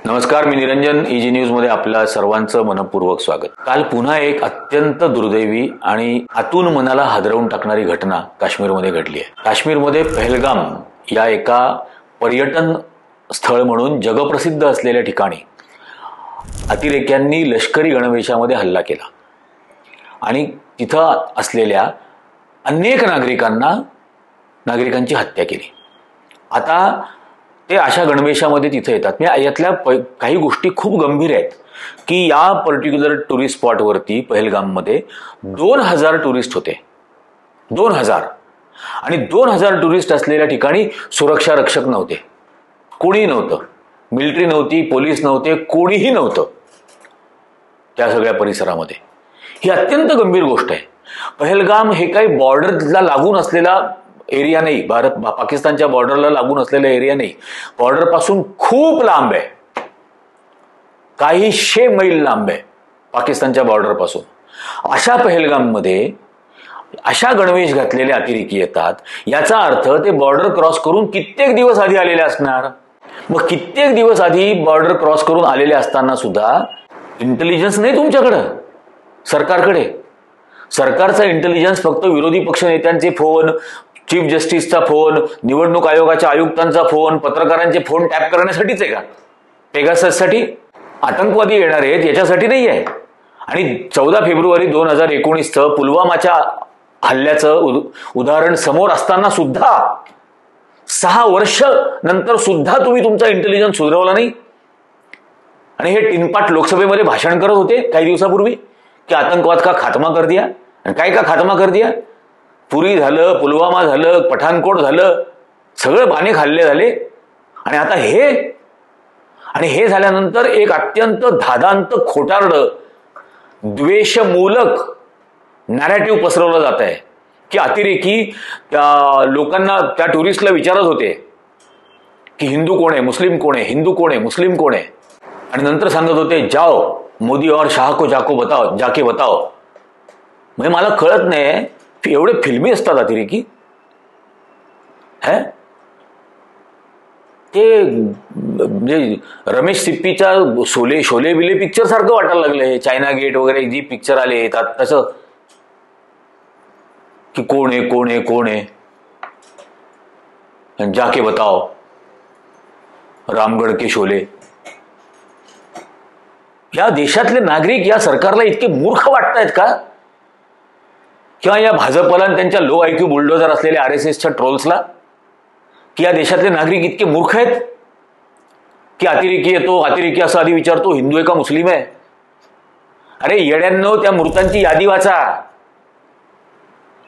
नमस्कार, मी Niranjan. Easy news मध्ये आपल्या सर्वांचं मनपूर्वक स्वागत. काल पुन्हा एक अत्यंत दुर्दैवी आणि आतून मनाला हादरवून टाकणारी घटना काश्मीरमध्ये घडली आहे. काश्मीरमध्ये पहलगाम या एका पर्यटन स्थळ म्हणून जगप्रसिद्ध असलेल्या ठिकाणी अतिरेक्यांनी लष्करी गणवेशामध्ये हल्ला केला आणि तिथं असलेल्या अनेक नागरिकांची हत्या केली. आता ते अशा गणवेशामध्ये तिथे येतात. यातल्या काही गोष्टी खूप गंभीर आहेत की या पर्टिक्युलर टुरिस्ट स्पॉटवरती पहलगाममध्ये 2000 टुरिस्ट होते. 2000 आणि 2000 टुरिस्ट असलेल्या ठिकाणी सुरक्षा रक्षक नव्हते, कोणी नव्हतं, मिलिटरी नव्हती, पोलीस नव्हते, कोणीही नव्हतं त्या सगळ्या परिसरामध्ये. ही अत्यंत गंभीर गोष्ट आहे. पहलगाम हे काही बॉर्डरला लागून असलेला एरिया नाही, पाकिस्तानच्या बॉर्डरला लागून असलेला एरिया नाही, बॉर्डर पासून खूप लांब आहे, काही 100 मैल लांब आहे पाकिस्तानच्या बॉर्डर पासून. अशा पहलगाममध्ये अशा गणवेश घातलेले अतिरेकी येतात. याचा अर्थ ते बॉर्डर क्रॉस करून कित्येक दिवस आधी आलेले असणार. मग कित्येक दिवस आधी बॉर्डर क्रॉस करून आलेले असताना सुद्धा इंटेलिजन्स नाही तुमच्याकडं, सरकारकडे. सरकारचा इंटेलिजन्स फक्त विरोधी पक्ष नेत्यांचे फोन, चीफ जस्टिसचा फोन, निवडणूक आयोगाच्या आयुक्तांचा फोन, पत्रकारांचे फोन टॅप करण्यासाठीच आहे का? पेगासससाठी? आतंकवादी येणार आहेत याच्यासाठी नाही आहे. आणि 14 फेब्रुवारी 2019चं पुलवामाच्या हल्ल्याचं उदाहरण समोर असताना सुद्धा 6 वर्ष नंतर सुद्धा तुम्ही तुमचा इंटेलिजन्स सुधारवला नाही. आणि हे टिनपाट लोकसभेमध्ये भाषण करत होते काही दिवसापूर्वी की आतंकवाद का खात्मा कर दिया. काय का खात्मा कर दिया? पुरी झालं, पुलवामा झालं, पठाणकोट झालं, सगळे बाणे खाल्ले झाले. आणि आता हे झाल्यानंतर एक अत्यंत धादांत खोटारडं द्वेषमूलक नॅरेटिव्ह पसरवलं जात आहे की अतिरेकी त्या लोकांना, त्या टुरिस्टला विचारत होते की हिंदू कोण आहे, मुस्लिम कोण आहे, हिंदू कोण आहे, मुस्लिम कोण आहे. आणि नंतर सांगत होते जाओ मोदी और शाह को जाके बताओ. म्हणजे मला कळत नाही एवढे फिल्मी असतात अतिरेकी. ते म्हणजे रमेश सिप्पीच्या शोले बिले पिक्चर सारखं वाटायला लागलं हे. चायना गेट वगैरे जी पिक्चर आले येतात तसं की कोण आहे कोण आहे कोण आहे, जाके बताओ, रामगढ़ के शोले. या देशातले नागरिक या सरकारला इतके मूर्ख वाटतायत का? किंवा या भाजपला त्यांच्या लो आयक्यू बुलडोजर असलेल्या RSSच्या ट्रोल्सला, की या देशातले नागरिक इतके मूर्ख आहेत की अतिरेकी येतो, अतिरेकी असं आधी विचारतो हिंदू आहे का मुस्लिम आहे. अरे येड्यांनो, त्या मृतांची यादी वाचा.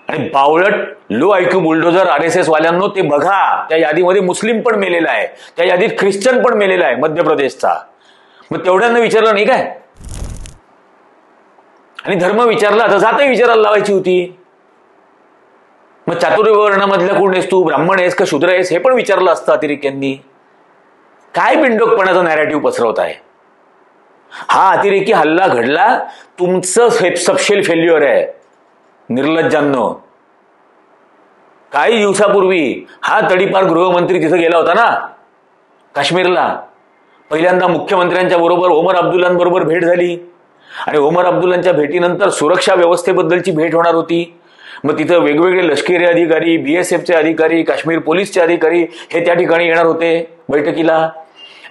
आणि बावळट लो आयक्यू बुलडोजर RSS वाल्यांनो ते बघा, त्या यादीमध्ये मुस्लिम पण मेलेला आहे, त्या यादीत ख्रिश्चन पण मेलेला आहे मध्य प्रदेशचा. मग तेवढ्यांना विचारलं नाही काय? आणि धर्म विचारला तर जातही विचारायला लावायची होती. मग चातुर्वर्णामधल्या कोण आहेस तू, ब्राह्मण आहेस का शूद्र आहेस, हे पण विचारलं असतं अतिरेक्यांनी. काय बिंडोकपणाचा नॅरेटिव्ह पसरवत आहे हा अतिरेकी हल्ला घडला. तुमचं सबशेल फेल्युअर आहे निर्लज्जांनो. काही दिवसापूर्वी हा तडीपार गृहमंत्री तिथे गेला होता ना काश्मीरला. पहिल्यांदा मुख्यमंत्र्यांच्या बरोबर ओमर अब्दुल्लांबरोबर भेट झाली आणि ओमर अब्दुल्लांच्या भेटीनंतर सुरक्षा व्यवस्थेबद्दलची भेट होणार होती. मग तिथं वेगवेगळे लष्करी अधिकारी, BSFचे अधिकारी, काश्मीर पोलीसचे अधिकारी हे त्या ठिकाणी येणार होते बैठकीला.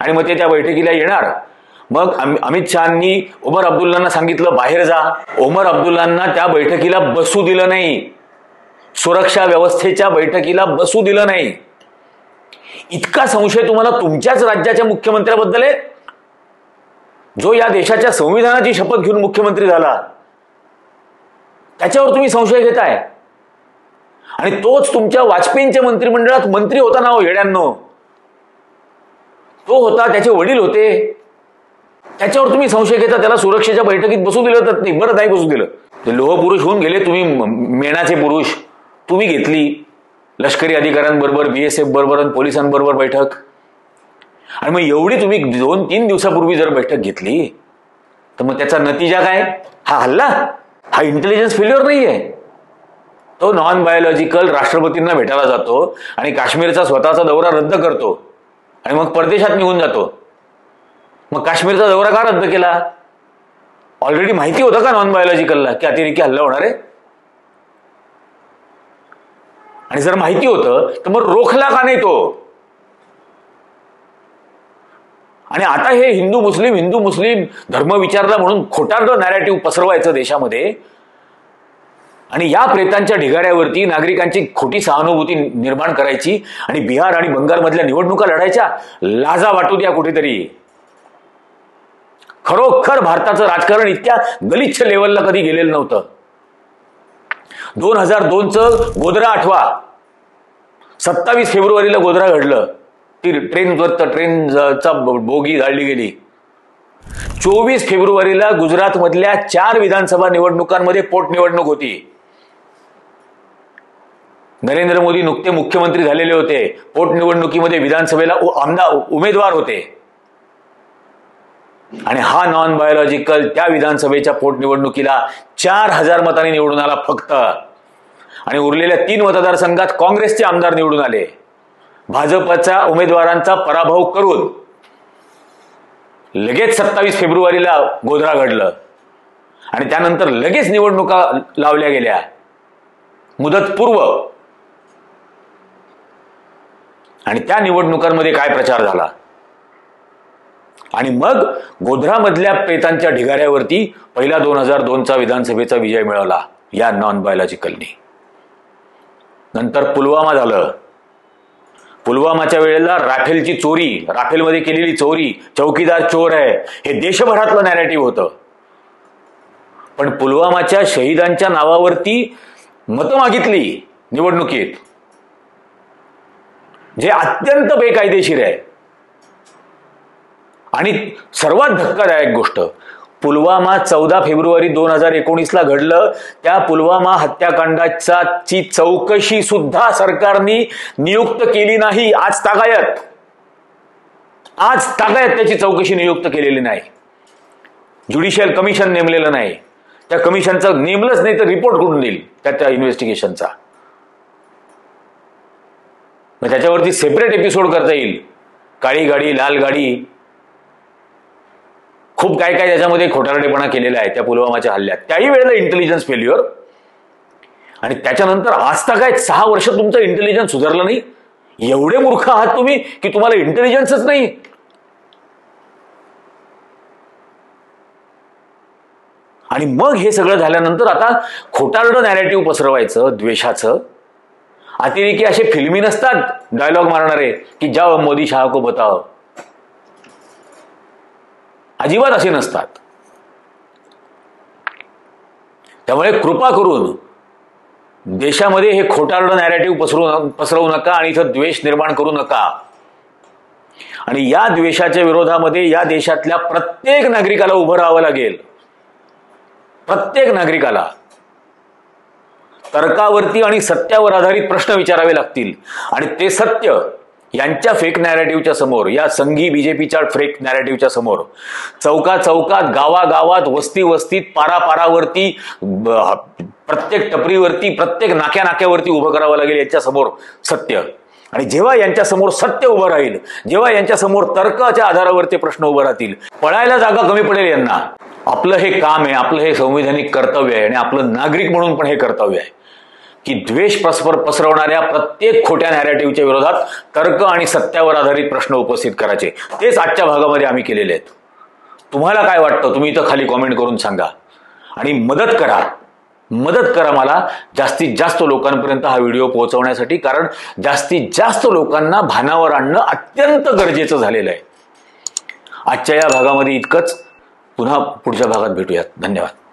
आणि मग ते त्या बैठकीला येणार. मग अमित शहांनी ओमर अब्दुल्लांना सांगितलं बाहेर जा. ओमर अब्दुल्लांना त्या बैठकीला बसू दिलं नाही, सुरक्षा व्यवस्थेच्या बैठकीला बसू दिलं नाही. इतका संशय तुम्हाला तुमच्याच राज्याच्या मुख्यमंत्र्याबद्दल आहे, जो या देशाच्या संविधानाची शपथ घेऊन मुख्यमंत्री झाला. त्याच्यावर तुम्ही संशय घेताय. आणि तोच तुमच्या वाजपेयींच्या मंत्रिमंडळात मंत्री होता ना हो येड्यांनो. तो होता, त्याचे वडील होते. त्याच्यावर तुम्ही संशय घेता. त्याला सुरक्षेच्या बैठकीत बसू दिलं तर नाही, बरं नाही बसू दिलं. ते लोहपुरुष होऊन गेले, तुम्ही मेणाचे पुरुष. तुम्ही घेतली लष्करी अधिकाऱ्यांबरोबर, BSF बरोबर आणि पोलिसांबरोबर बैठक. आणि मग एवढी तुम्ही 2-3 दिवसापूर्वी जर बैठक घेतली तर मग त्याचा नतीजा काय? हा हल्ला, हा इंटेलिजन्स फेल्युअर नाहीये. तो नॉन बायोलॉजिकल राष्ट्रपतींना भेटायला जातो आणि काश्मीरचा स्वतःचा दौरा रद्द करतो आणि मग परदेशात निघून जातो. मग काश्मीरचा दौरा का रद्द केला? ऑलरेडी माहिती होतं का नॉन बायोलॉजिकलला की अतिरेकी हल्ला होणार आहे? आणि जर माहिती होतं तर मग रोखला का नाही तो? आणि आता हे हिंदू मुस्लिम धर्म विचारला म्हणून खोटारडं नॅरेटिव्ह पसरवायचं देशामध्ये आणि या प्रेतांच्या ढिगाऱ्यावरती नागरिकांची खोटी सहानुभूती निर्माण करायची आणि बिहार आणि बंगालमधल्या निवडणुका लढायच्या. लाजा वाटू द्या कुठेतरी. खरोखर भारताचं राजकारण इतक्या गलिच्छ लेवलला कधी गेलेलं नव्हतं. 2002चं गोधरा आठवा. 27 फेब्रुवारीला गोधरा घडलं. ती ट्रेनचा बोगी जाळली गेली. 24 फेब्रुवारीला गुजरातमधल्या 4 विधानसभा निवडणुकांमध्ये पोटनिवडणूक होती. नरेंद्र मोदी नुकते मुख्यमंत्री झालेले होते. पोटनिवडणुकीमध्ये विधानसभेला उमेदवार होते. आणि हा नॉन बायोलॉजिकल त्या विधानसभेच्या पोटनिवडणुकीला 4000 मतांनी निवडून आला फक्त. आणि उरलेल्या 3 मतदारसंघात काँग्रेसचे आमदार निवडून आले. भाजपच्या उमेदवारांचा पराभव करून लगेच 27 फेब्रुवारीला गोधरा घडलं आणि त्यानंतर लगेच निवडणुका लावल्या गेल्या मुदतपूर्व. आणि त्या निवडणुकांमध्ये काय प्रचार झाला. आणि मग गोधरामधल्या प्रेतांच्या ढिगाऱ्यावरती पहिला 2002चा विधानसभेचा विजय मिळवला या नॉन बायोलॉजिकलनी. नंतर पुलवामा झालं. पुलवामाच्या वेळेला राफेलची चोरी, राफेलमध्ये केलेली चोरी, चौकीदार चोर आहे हे देशभरातलं नॅरेटिव्ह होतं. पण पुलवामाच्या शहीदांच्या नावावरती मतं मागितली निवडणुकीत, जे अत्यंत बेकायदेशीर आहे. आणि सर्वात धक्कादायक गोष्ट, पुलवामा 14 फेब्रुवारी 2019ला घडलं. त्या पुलवामा हत्याकांडाची चौकशी सुद्धा सरकारने नियुक्त केली नाही. आज तागायत त्याची चौकशी नियुक्त केलेली नाही. ज्युडिशियल कमिशन नेमलेलं नाही. त्या कमिशनचं नेमलंच नाही तर रिपोर्ट कुठून देईल त्या इन्व्हेस्टिगेशनचा? मग त्याच्यावरती सेपरेट एपिसोड करता येईल. काळी गाडी, लाल गाडी, खूप काय काय त्याच्यामध्ये खोटारडेपणा केलेला आहे त्या पुलवामाच्या हल्ल्यात. त्याही वेळेला इंटेलिजन्स फेल्युअर. आणि त्याच्यानंतर आज काय 6 वर्ष तुमचं इंटेलिजन्स सुधारलं नाही. एवढे मूर्ख आहात तुम्ही की तुम्हाला इंटेलिजन्सच नाही. आणि मग हे सगळं झाल्यानंतर आता खोटारडं नॅरेटिव्ह पसरवायचं द्वेषाचं. अतिरेकी असे फिल्मी नसतात डायलॉग मारणारे की जाओ मोदी शाह को बताओ. अजिबात असे नसतात. त्यामुळे कृपा करून देशामध्ये हे खोटारडं नॅरेटिव्ह पसरवू नका आणि इथं द्वेष निर्माण करू नका. आणि या द्वेषाच्या विरोधामध्ये या देशातल्या प्रत्येक नागरिकाला उभं राहावं लागेल. प्रत्येक नागरिकाला तर्कावरती आणि सत्यावर आधारित प्रश्न विचारावे लागतील. आणि ते सत्य यांच्या फेक नॅरेटिव्हच्या समोर, या संघी बीजेपीच्या फेक नॅरेटिव्हच्या समोर, चौकात, गावागावात, वस्तीत, पारावरती, प्रत्येक टपरीवरती, प्रत्येक नाक्यावरती उभं करावं लागेल याच्या समोर सत्य. आणि जेव्हा यांच्या समोर सत्य उभं राहील, जेव्हा यांच्या समोर तर्काच्या आधारावर ते प्रश्न उभं राहतील, पळायला जागा कमी पडेल यांना. आपलं हे काम आहे, आपलं हे संविधानिक कर्तव्य आहे आणि आपलं नागरिक म्हणून पण हे कर्तव्य आहे की द्वेष पसरवणाऱ्या प्रत्येक खोट्या नॅरेटिव्हच्या विरोधात तर्क आणि सत्यावर आधारित प्रश्न उपस्थित करायचे. तेच आजच्या भागामध्ये आम्ही केलेले आहेत. तुम्हाला काय वाटतं तुम्ही इथं खाली कॉमेंट करून सांगा. आणि मदत करा मला जास्तीत जास्त लोकांपर्यंत हा व्हिडिओ पोहोचवण्यासाठी. कारण जास्तीत जास्त लोकांना भानावर आणणं अत्यंत गरजेचं झालेलं आहे. आजच्या या भागामध्ये इतकंच. पुन्हा पुढच्या भागात भेटूयात. धन्यवाद.